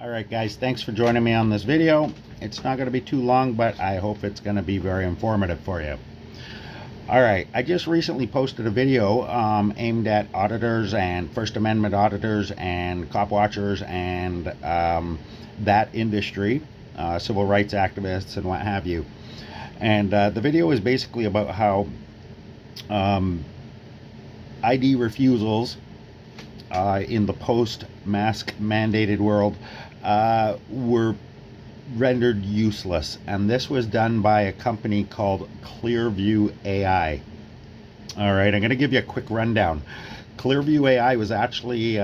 Alright guys, thanks for joining me on this video. It's not going to be too long, but I hope it's going to be very informative for you. Alright, I just recently posted a video aimed at auditors and First Amendment auditors and cop watchers and that industry, civil rights activists and what have you. And the video is basically about how ID refusals in the post-mask mandated world were rendered useless, and this was done by a company called Clearview AI. All right, I'm going to give you a quick rundown. Clearview AI was actually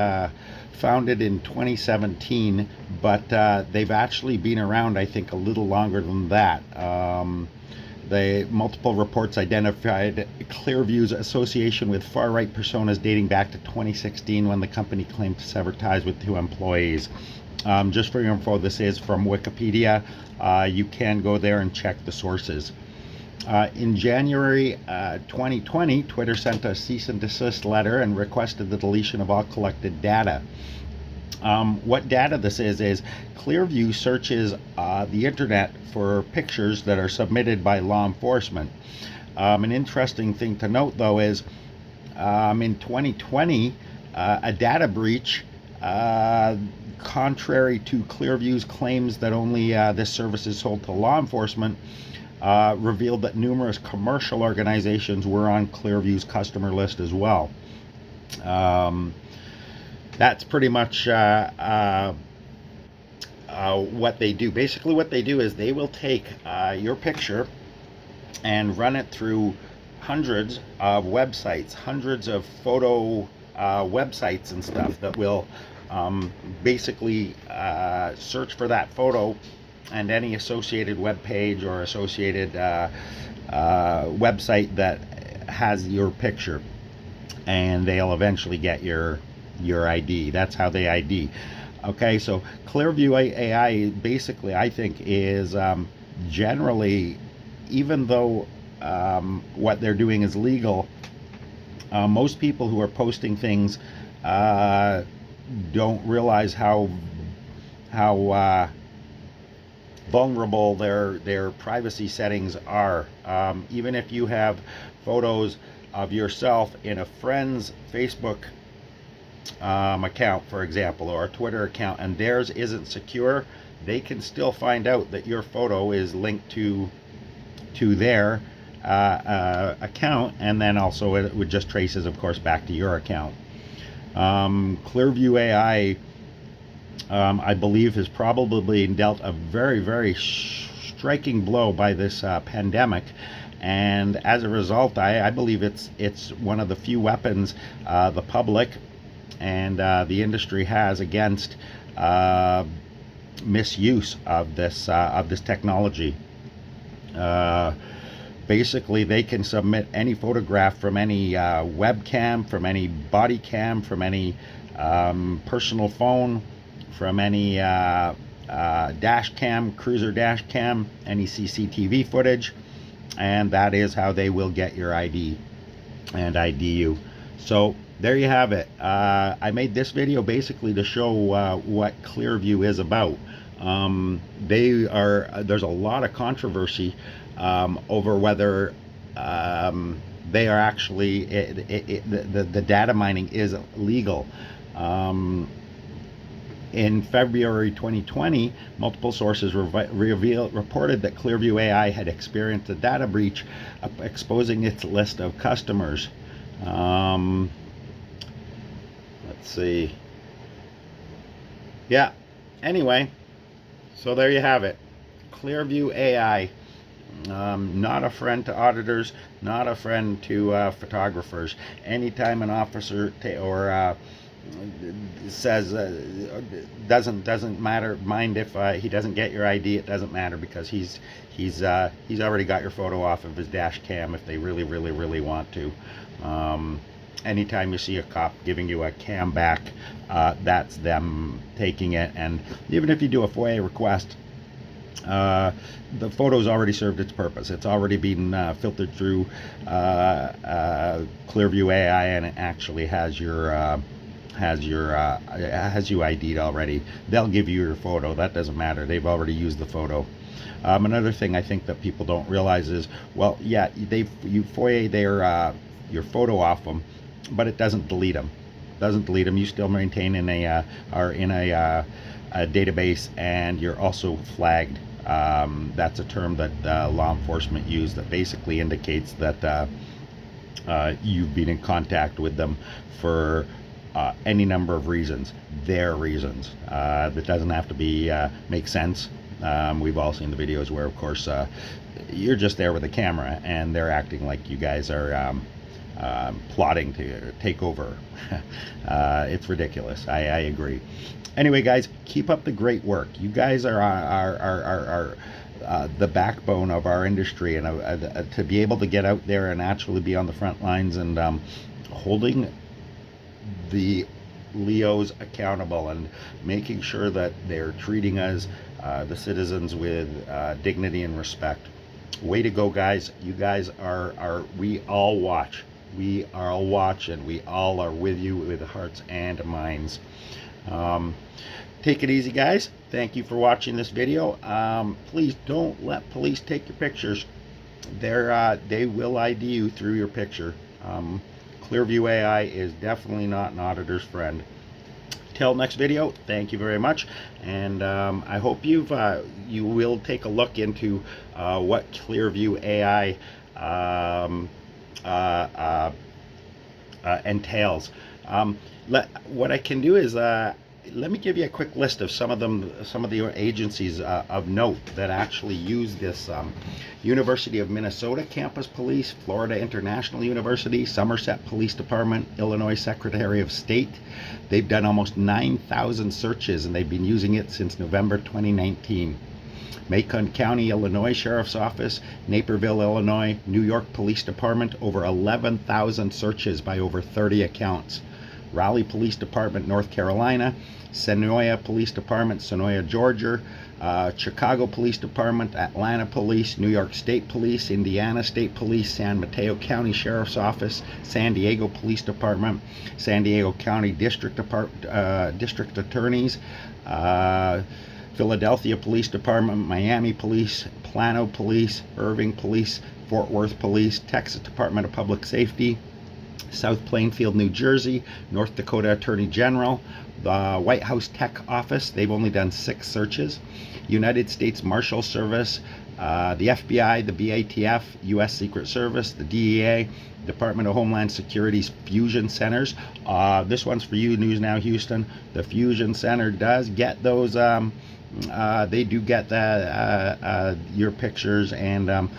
founded in 2017, but they've actually been around, I think, a little longer than that. Multiple reports identified Clearview's association with far-right personas dating back to 2016, when the company claimed to sever ties with 2 employees. Just for your info, this is from Wikipedia. You can go there and check the sources. In January 2020, Twitter sent a cease and desist letter and requested the deletion of all collected data. What data this is Clearview searches the internet for pictures that are submitted by law enforcement. An interesting thing to note, though, is in 2020, a data breach, contrary to Clearview's claims that only this service is sold to law enforcement, revealed that numerous commercial organizations were on Clearview's customer list as well. That's pretty much what they do. Basically what they do is they will take your picture and run it through hundreds of websites, hundreds of photo websites and stuff that will basically search for that photo and any associated web page or associated website that has your picture, and they'll eventually get your ID. That's how they ID. Okay, so Clearview AI basically, I think, is generally, even though what they're doing is legal, most people who are posting things don't realize how vulnerable their privacy settings are. Even if you have photos of yourself in a friend's Facebook account, for example, or a Twitter account, and theirs isn't secure, they can still find out that your photo is linked to their account, and then also it would just traces, of course, back to your account. Clearview AI, I believe, has probably been dealt a very, very striking blow by this pandemic, and as a result, I believe it's one of the few weapons the public and the industry has against misuse of this technology. Basically, they can submit any photograph from any webcam, from any body cam, from any personal phone, from any dash cam, cruiser dash cam, any CCTV footage, and that is how they will get your ID and ID you. So there you have it. I made this video basically to show what Clearview is about. There's a lot of controversy over whether they are actually, the data mining is legal. In February 2020, multiple sources reported that Clearview AI had experienced a data breach, exposing its list of customers. Let's see. Yeah, anyway, so there you have it. Clearview AI, not a friend to auditors, not a friend to photographers. Anytime an officer says doesn't mind if he doesn't get your ID, it doesn't matter, because he's already got your photo off of his dash cam if they really want to. Anytime you see a cop giving you a cam back, that's them taking it. And even if you do a FOIA request, the photo's already served its purpose. It's already been filtered through Clearview AI, and it actually has your has you ID'd already. They'll give you your photo. That doesn't matter. They've already used the photo. Another thing I think that people don't realize is, well, yeah, you FOIA your photo off them, but it doesn't delete them. Doesn't delete them. You still maintain are in a database, and you're also flagged. That's a term that law enforcement use that basically indicates that you've been in contact with them for any number of reasons, their reasons. That doesn't have to be make sense. We've all seen the videos where, of course, you're just there with a camera and they're acting like you guys are plotting to take over. It's ridiculous. I agree. Anyway, guys, keep up the great work. You guys are the backbone of our industry, and to be able to get out there and actually be on the front lines and holding the Leos accountable and making sure that they're treating us, the citizens, with dignity and respect. Way to go, guys. You guys we all watch. We all watch, and we all are with you with hearts and minds. Take it easy, guys. Thank you for watching this video. Please don't let police take your pictures. They will ID you through your picture. Clearview AI is definitely not an auditor's friend. Till next video, thank you very much, and I hope you will take a look into what Clearview AI entails. What I can do is let me give you a quick list of some of the agencies of note that actually use this. University of Minnesota Campus Police, Florida International University, Somerset Police Department, Illinois Secretary of State. They've done almost 9,000 searches, and they've been using it since November 2019. Macon County, Illinois Sheriff's Office, Naperville, Illinois, New York Police Department, over 11,000 searches by over 30 accounts. Raleigh Police Department, North Carolina, Senoia Police Department, Senoia, Georgia, Chicago Police Department, Atlanta Police, New York State Police, Indiana State Police, San Mateo County Sheriff's Office, San Diego Police Department, San Diego County District Attorneys, Philadelphia Police Department, Miami Police, Plano Police, Irving Police, Fort Worth Police, Texas Department of Public Safety, South Plainfield, New Jersey, North Dakota Attorney General, the White House Tech Office. They've only done 6 searches. United States Marshal Service, the FBI, the BATF, U.S. Secret Service, the DEA, Department of Homeland Security's Fusion Centers. This one's for you, News Now Houston. The Fusion Center does get those. They do get your pictures, and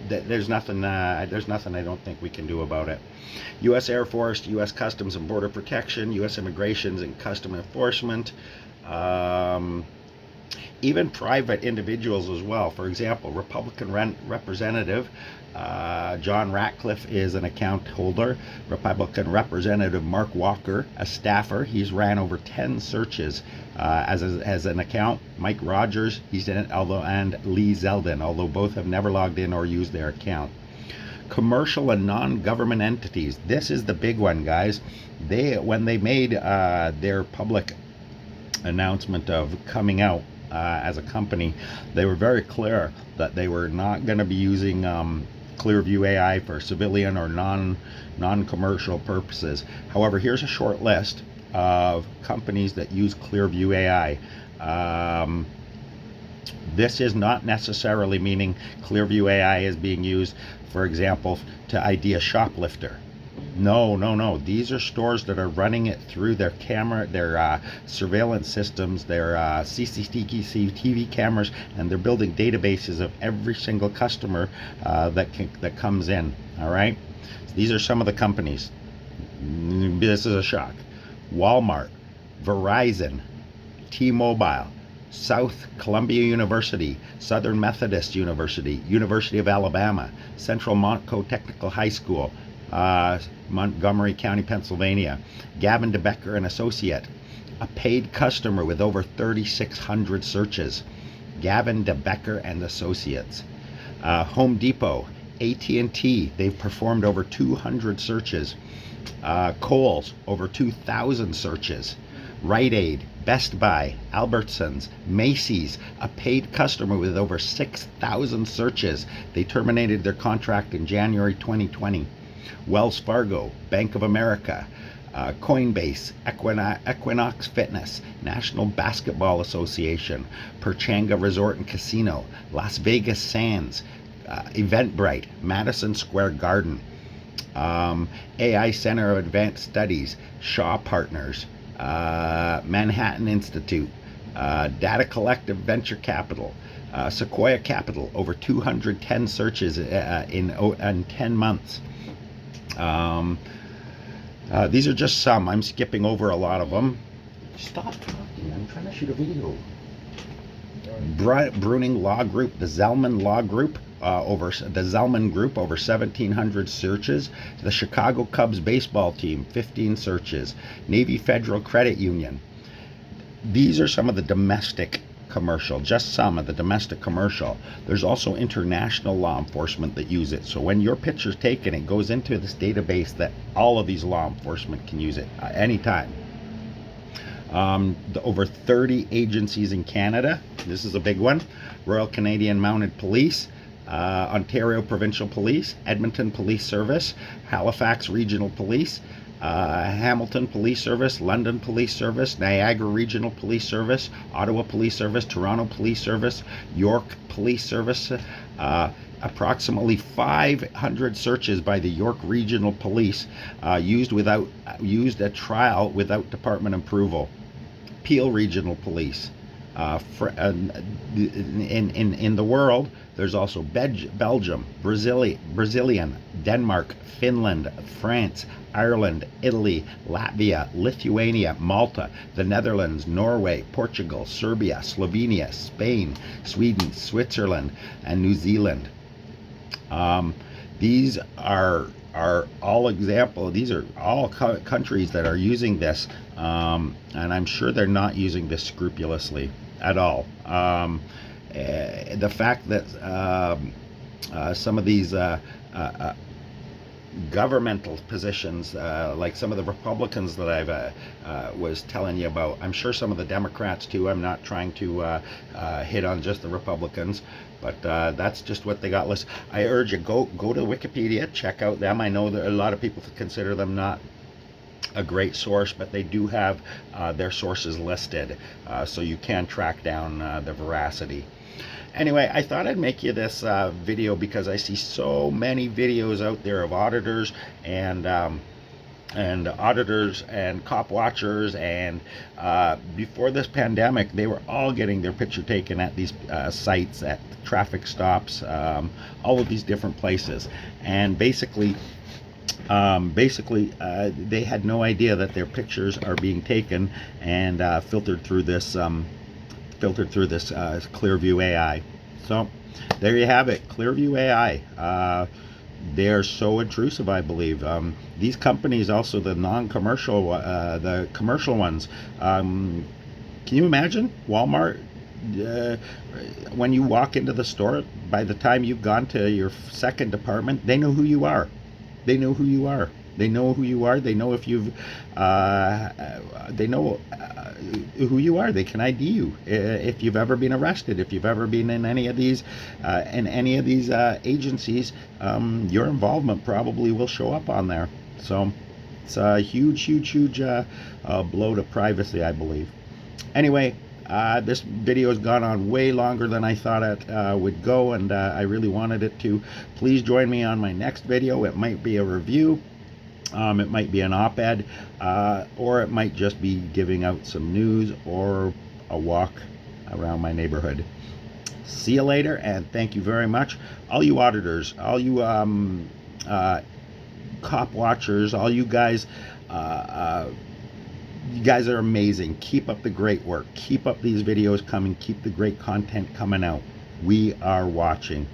there's nothing I don't think we can do about it. U.S. Air Force, U.S. Customs and Border Protection, U.S. Immigration and Custom Enforcement, even private individuals as well. For example, Republican Representative John Ratcliffe is an account holder. Republican Representative Mark Walker, a staffer, he's ran over 10 searches as an account. Mike Rogers, he's in it, and Lee Zeldin, although both have never logged in or used their account. Commercial and non-government entities. This is the big one, guys. When they made their public announcement of coming out as a company, they were very clear that they were not going to be using Clearview AI for civilian or non-commercial purposes. However, here's a short list of companies that use Clearview AI. This is not necessarily meaning Clearview AI is being used, for example, to ID a shoplifter. No. These are stores that are running it through their camera, their surveillance systems, their CCTV cameras, and they're building databases of every single customer that comes in. All right. These are some of the companies. This is a shock. Walmart, Verizon, T-Mobile, South Columbia University, Southern Methodist University, University of Alabama, Central Montco Technical High School, Montgomery County, Pennsylvania, Gavin DeBecker and Associate, a paid customer with over 3,600 searches, Gavin DeBecker and Associates, Home Depot, AT&T, they've performed over 200 searches, Kohl's, over 2,000 searches. Rite Aid, Best Buy, Albertsons, Macy's, a paid customer with over 6,000 searches. They terminated their contract in January 2020. Wells Fargo, Bank of America, Coinbase, Equinox Fitness, National Basketball Association, Perchanga Resort and Casino, Las Vegas Sands, Eventbrite, Madison Square Garden, AI Center of Advanced Studies, Shaw Partners, Manhattan Institute, Data Collective Venture Capital, Sequoia Capital, over 210 searches in 10 months. These are just some. I'm skipping over a lot of them. Stop talking. I'm trying to shoot a video. Bruning Law Group, the Zellman Law Group, over 1,700 searches. The Chicago Cubs baseball team, 15 searches. Navy Federal Credit Union. These are some of the domestic commercial, just some of the domestic commercial. There's also international law enforcement that use it. So when your picture's taken, it goes into this database that all of these law enforcement can use it anytime. Over 30 agencies in Canada. This is a big one. Royal Canadian Mounted Police, Ontario Provincial Police, Edmonton Police Service, Halifax Regional Police, Hamilton Police Service, London Police Service, Niagara Regional Police Service, Ottawa Police Service, Toronto Police Service, York Police Service, approximately 500 searches by the York Regional Police used at trial without department approval. Peel Regional Police. In the world, there's also Belgium, Brazilian, Denmark, Finland, France, Ireland, Italy, Latvia, Lithuania, Malta, the Netherlands, Norway, Portugal, Serbia, Slovenia, Spain, Sweden, Switzerland, and New Zealand. These are all example. These are all countries that are using this, and I'm sure they're not using this scrupulously at all. The fact that some of these governmental positions, like some of the Republicans that I've was telling you about, I'm sure some of the Democrats too. I'm not trying to hit on just the Republicans, but that's just what they got listed. I urge you, go to Wikipedia, check out them. I know that a lot of people consider them not a great source, but they do have their sources listed, so you can track down the veracity. Anyway, I thought I'd make you this video because I see so many videos out there of auditors and cop watchers, and before this pandemic, they were all getting their picture taken at these sites, at traffic stops, all of these different places, and basically they had no idea that their pictures are being taken and filtered through this Clearview AI. So there you have it, Clearview AI. They're so intrusive, I believe. These companies, also the non-commercial, the commercial ones. Can you imagine Walmart? When you walk into the store, by the time you've gone to your second department, they know who you are. They know who you are. They know who you are. They know if you've. They know who you are. They can ID you if you've ever been arrested. If you've ever been in any of these, agencies, your involvement probably will show up on there. So it's a huge blow to privacy, I believe. Anyway. This video has gone on way longer than I thought it would go, and I really wanted it to. Please join me on my next video. It might be a review, it might be an op-ed, or it might just be giving out some news or a walk around my neighborhood. See you later, and thank you very much. All you auditors, all you cop watchers, all you guys, you guys are amazing. Keep up the great work. Keep up these videos coming. Keep the great content coming out. We are watching.